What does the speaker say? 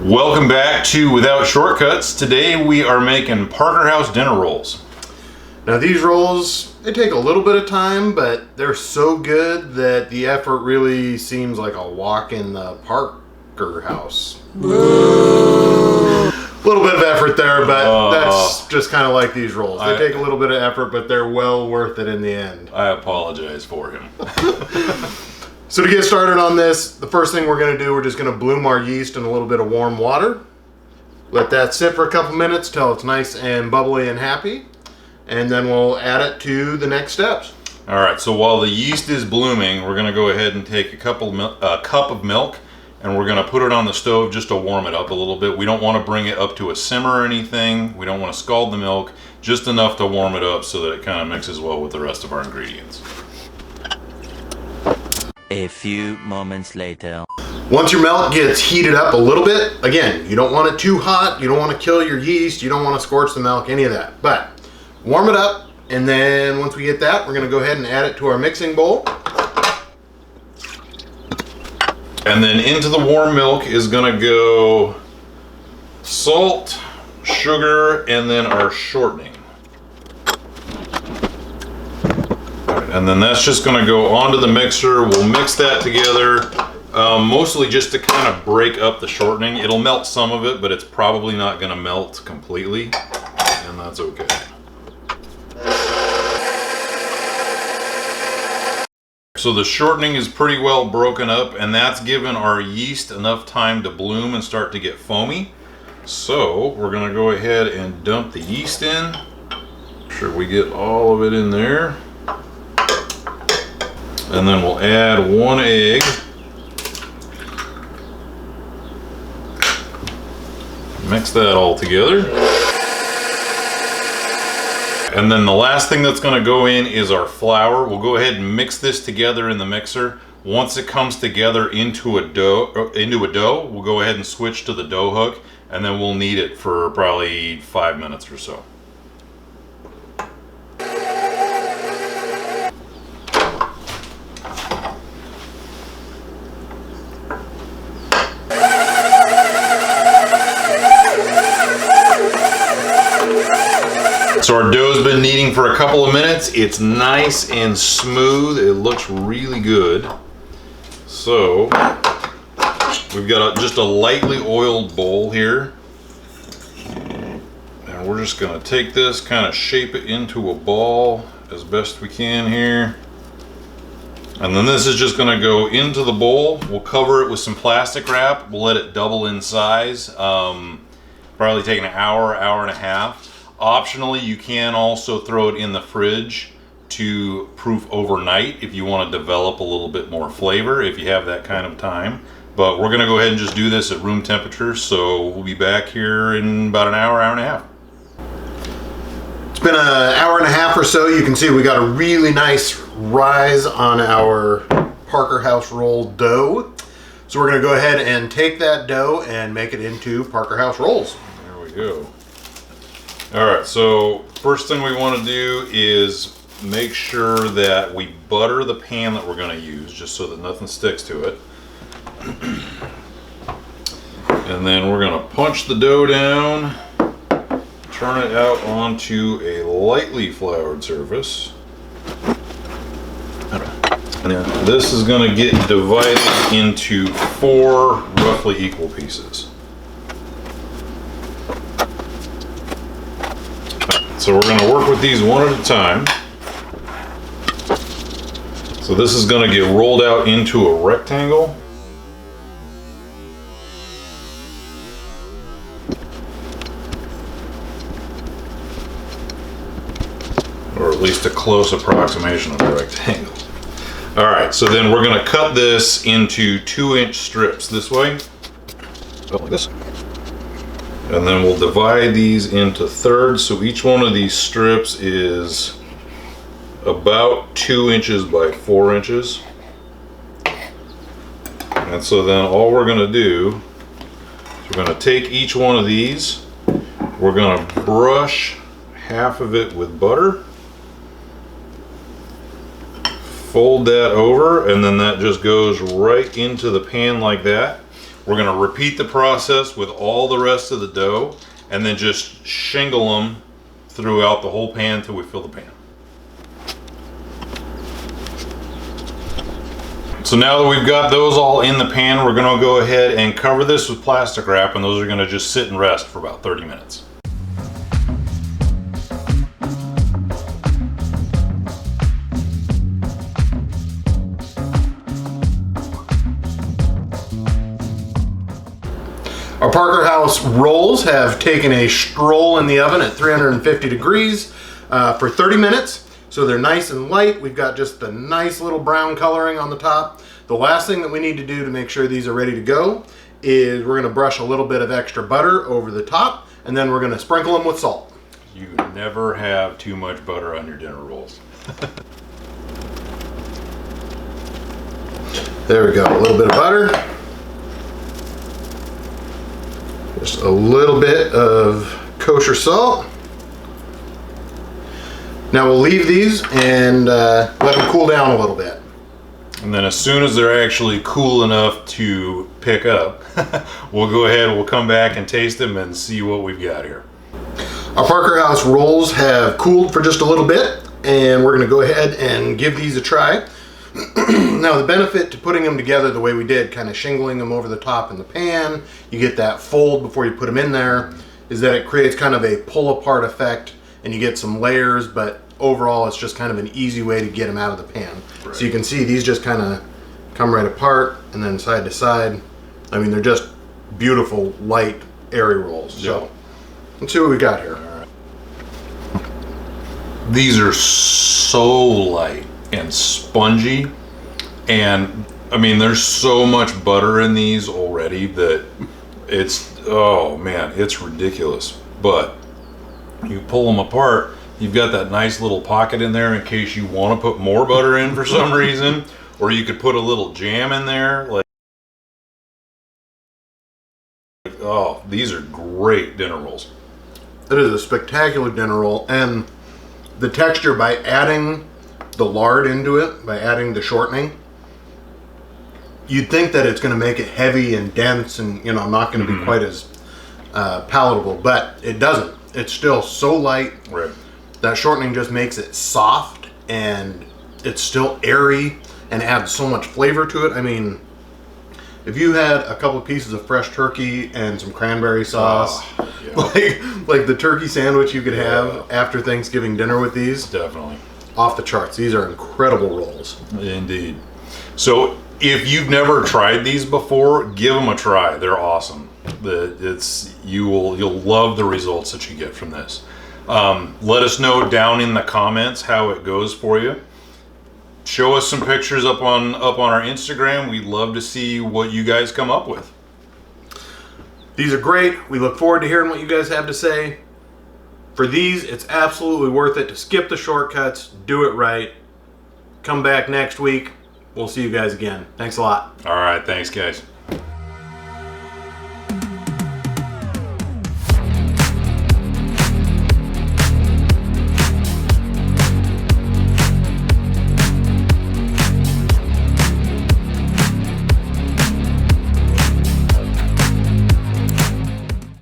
Welcome back to Without Shortcuts. Today we are making Parker House dinner rolls. Now these rolls, they take a little bit of time, but they're so good that the effort really seems like a walk in the Parker House. A little bit of effort there, but that's just kind of like these rolls. They take a little bit of effort, but they're well worth it in the end. I apologize for him. So to get started on this, the first thing we're going to do, we're just going to bloom our yeast in a little bit of warm water. Let that sit for a couple minutes till it's nice and bubbly and happy. And then we'll add it to the next steps. All right, so while the yeast is blooming, we're going to go ahead and take a cup of milk and we're going to put it on the stove just to warm it up a little bit. We don't want to bring it up to a simmer or anything. We don't want to scald the milk, just enough to warm it up so that it kind of mixes well with the rest of our ingredients. A few moments later. Once your milk gets heated up a little bit, again, you don't want it too hot, you don't want to kill your yeast, you don't want to scorch the milk, any of that. But warm it up, and then once we get that, we're going to go ahead and add it to our mixing bowl. And then into the warm milk is going to go salt, sugar, and then our shortening. And then that's just going to go onto the mixer. We'll mix that together, mostly just to kind of break up the shortening. It'll melt some of it, but it's probably not going to melt completely, and that's okay. So the shortening is pretty well broken up, and that's given our yeast enough time to bloom and start to get foamy. So we're going to go ahead and dump the yeast in. Make sure we get all of it in there. And then we'll add 1 egg. Mix that all together. And then the last thing that's going to go in is our flour. We'll go ahead and mix this together in the mixer. Once it comes together into a dough, we'll go ahead and switch to the dough hook, and then we'll knead it for probably 5 minutes or so. So our dough's been kneading for a couple of minutes. It's nice and smooth. It looks really good. So we've got just a lightly oiled bowl here. And we're just gonna take this, kind of shape it into a ball as best we can here. And then this is just gonna go into the bowl. We'll cover it with some plastic wrap. We'll let it double in size. Probably take an hour, hour and a half. Optionally, you can also throw it in the fridge to proof overnight if you want to develop a little bit more flavor, if you have that kind of time. But we're going to go ahead and just do this at room temperature, so we'll be back here in about an hour, hour and a half. It's been an hour and a half or so. You can see we got a really nice rise on our Parker House roll dough. So we're going to go ahead and take that dough and make it into Parker House rolls. There we go. All right, so first thing we want to do is make sure that we butter the pan that we're going to use, just so that nothing sticks to it. And then we're going to punch the dough down, turn it out onto a lightly floured surface. And then this is going to get divided into 4 roughly equal pieces. So we're going to work with these one at a time. So this is going to get rolled out into a rectangle. Or at least a close approximation of a rectangle. All right, so then we're going to cut this into 2-inch strips this way. Like this. And then we'll divide these into thirds. So each one of these strips is about 2 inches by 4 inches. And so then all we're going to do is we're going to take each one of these. We're going to brush half of it with butter. Fold that over, and then that just goes right into the pan like that. We're gonna repeat the process with all the rest of the dough and then just shingle them throughout the whole pan until we fill the pan. So now that we've got those all in the pan, we're gonna go ahead and cover this with plastic wrap, and those are gonna just sit and rest for about 30 minutes. Our Parker House rolls have taken a stroll in the oven at 350 degrees for 30 minutes. So they're nice and light. We've got just the nice little brown coloring on the top. The last thing that we need to do to make sure these are ready to go is we're gonna brush a little bit of extra butter over the top, and then we're gonna sprinkle them with salt. You never have too much butter on your dinner rolls. There we go, a little bit of butter. Just a little bit of kosher salt. Now we'll leave these and let them cool down a little bit. And then as soon as they're actually cool enough to pick up, we'll go ahead, we'll come back and taste them and see what we've got here. Our Parker House rolls have cooled for just a little bit, and we're gonna go ahead and give these a try. Now the benefit to putting them together the way we did, kind of shingling them over the top in the pan, you get that fold before you put them in there, is that it creates kind of a pull apart effect and you get some layers, but overall it's just kind of an easy way to get them out of the pan. Right. So you can see these just kind of come right apart and then side to side. I mean, they're just beautiful, light, airy rolls. Yep. So let's see what we got here. All right. These are so light and spongy, and I mean there's so much butter in these already that it's, oh man, it's ridiculous. But you pull them apart, you've got that nice little pocket in there in case you want to put more butter in for some reason, or you could put a little jam in there. Like, oh, these are great dinner rolls. It is a spectacular dinner roll, and the texture, by adding the lard into it, by adding the shortening, you'd think that it's going to make it heavy and dense and, you know, not going to be quite as palatable, but it doesn't. It's still so light. Right. That shortening just makes it soft, and it's still airy and adds so much flavor to it. I mean, if you had a couple of pieces of fresh turkey and some cranberry sauce, yeah, like the turkey sandwich you could have after Thanksgiving dinner with these, definitely off the charts. These are incredible rolls. Indeed. So if you've never tried these before, give them a try. They're awesome. You'll love the results that you get from this. Let us know down in the comments how it goes for you. Show us some pictures up on our Instagram. We'd love to see what you guys come up with. These are great. We look forward to hearing what you guys have to say. For these, it's absolutely worth it to skip the shortcuts, do it right. Come back next week. We'll see you guys again. Thanks a lot. All right, thanks guys.